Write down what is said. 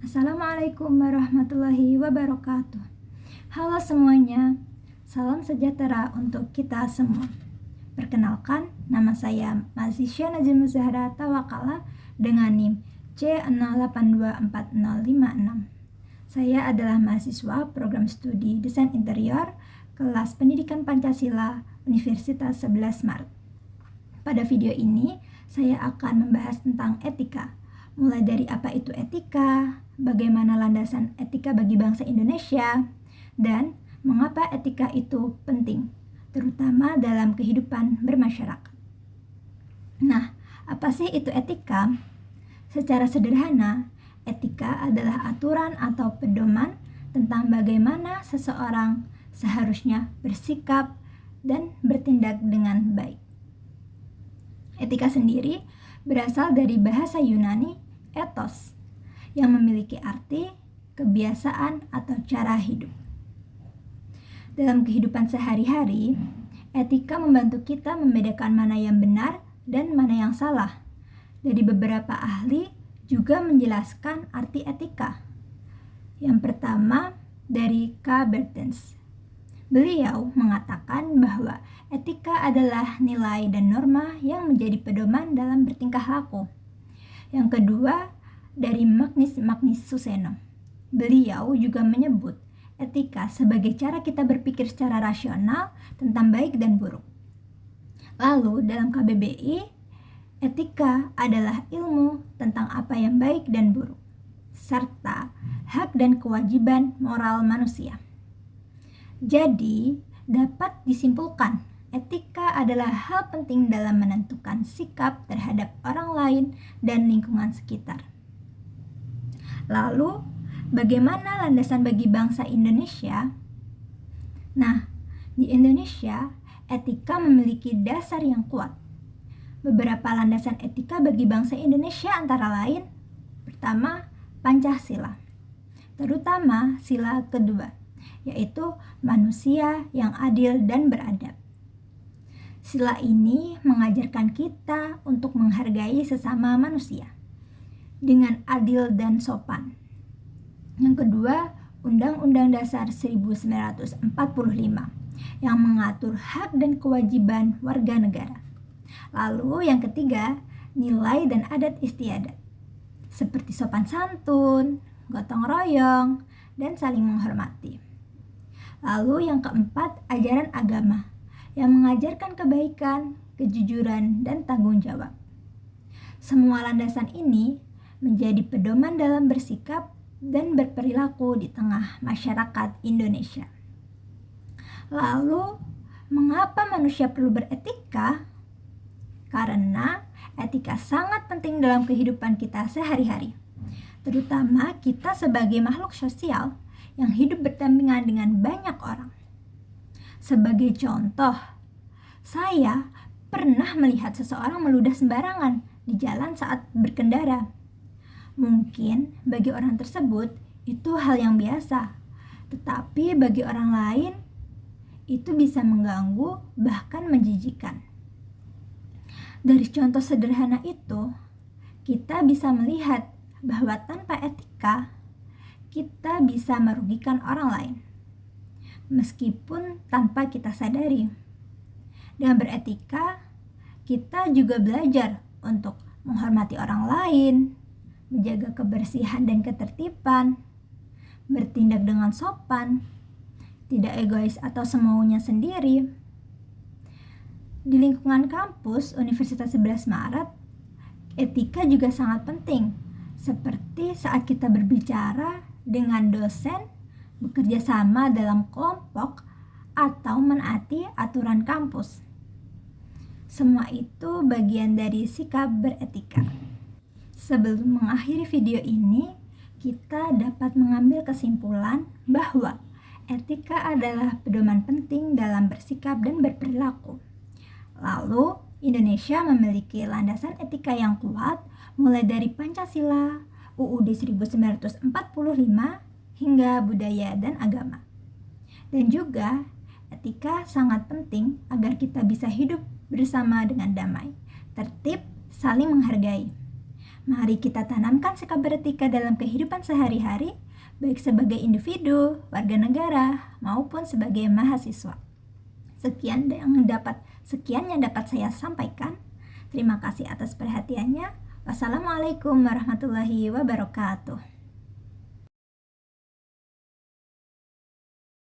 Assalamualaikum warahmatullahi wabarakatuh. Halo semuanya, salam sejahtera untuk kita semua. Perkenalkan, nama saya Mazisya Najim Zahra Tawakala dengan NIM C08240556. Saya adalah mahasiswa program studi Desain Interior kelas Pendidikan Pancasila Universitas 11 Maret. Pada video ini, saya akan membahas tentang etika. Mulai dari apa itu etika, bagaimana landasan etika bagi bangsa Indonesia, dan mengapa etika itu penting, terutama dalam kehidupan bermasyarakat. Nah, apa sih itu etika? Secara sederhana, etika adalah aturan atau pedoman tentang bagaimana seseorang seharusnya bersikap dan bertindak dengan baik. Etika sendiri berasal dari bahasa Yunani ethos yang memiliki arti kebiasaan atau cara hidup. Dalam kehidupan sehari-hari, etika membantu kita membedakan mana yang benar dan mana yang salah. Dari beberapa ahli juga menjelaskan arti etika. Yang pertama dari K. Bertens. Beliau mengatakan bahwa etika adalah nilai dan norma yang menjadi pedoman dalam bertingkah laku. Yang kedua, dari Magnus Suseno. Beliau juga menyebut etika sebagai cara kita berpikir secara rasional tentang baik dan buruk. Lalu, dalam KBBI, etika adalah ilmu tentang apa yang baik dan buruk, serta hak dan kewajiban moral manusia. Jadi, dapat disimpulkan, etika adalah hal penting dalam menentukan sikap terhadap orang lain dan lingkungan sekitar. Lalu, bagaimana landasan bagi bangsa Indonesia? Nah, di Indonesia, etika memiliki dasar yang kuat. Beberapa landasan etika bagi bangsa Indonesia antara lain, pertama, Pancasila, terutama sila kedua, yaitu manusia yang adil dan beradab. Sila ini mengajarkan kita untuk menghargai sesama manusia dengan adil dan sopan. Yang kedua, Undang-Undang Dasar 1945 yang mengatur hak dan kewajiban warga negara. Lalu yang ketiga, nilai dan adat istiadat seperti sopan santun, gotong royong, dan saling menghormati. Lalu yang keempat, ajaran agama yang mengajarkan kebaikan, kejujuran, dan tanggung jawab. Semua landasan ini menjadi pedoman dalam bersikap dan berperilaku di tengah masyarakat Indonesia. Lalu, mengapa manusia perlu beretika? Karena etika sangat penting dalam kehidupan kita sehari-hari, terutama kita sebagai makhluk sosial yang hidup berdampingan dengan banyak orang. Sebagai contoh, saya pernah melihat seseorang meludah sembarangan di jalan saat berkendara. Mungkin bagi orang tersebut itu hal yang biasa, tetapi bagi orang lain itu bisa mengganggu, bahkan menjijikkan. Dari contoh sederhana itu, kita bisa melihat bahwa tanpa etika, kita bisa merugikan orang lain, meskipun tanpa kita sadari. Dengan beretika, kita juga belajar untuk menghormati orang lain, menjaga kebersihan dan ketertiban, bertindak dengan sopan, tidak egois atau semaunya sendiri. Di lingkungan kampus Universitas 11 Maret, etika juga sangat penting, seperti saat kita berbicara dengan dosen, bekerja sama dalam kelompok, atau menaati aturan kampus. Semua itu bagian dari sikap beretika. Sebelum mengakhiri video ini, kita dapat mengambil kesimpulan bahwa etika adalah pedoman penting dalam bersikap dan berperilaku. Lalu, Indonesia memiliki landasan etika yang kuat, mulai dari Pancasila, UUD 1945, hingga budaya dan agama. Dan juga, etika sangat penting agar kita bisa hidup bersama dengan damai, tertib, saling menghargai. Mari kita tanamkan sikap beretika dalam kehidupan sehari-hari, baik sebagai individu, warga negara, maupun sebagai mahasiswa. Sekian yang dapat saya sampaikan. Terima kasih atas perhatiannya. Wassalamualaikum warahmatullahi wabarakatuh.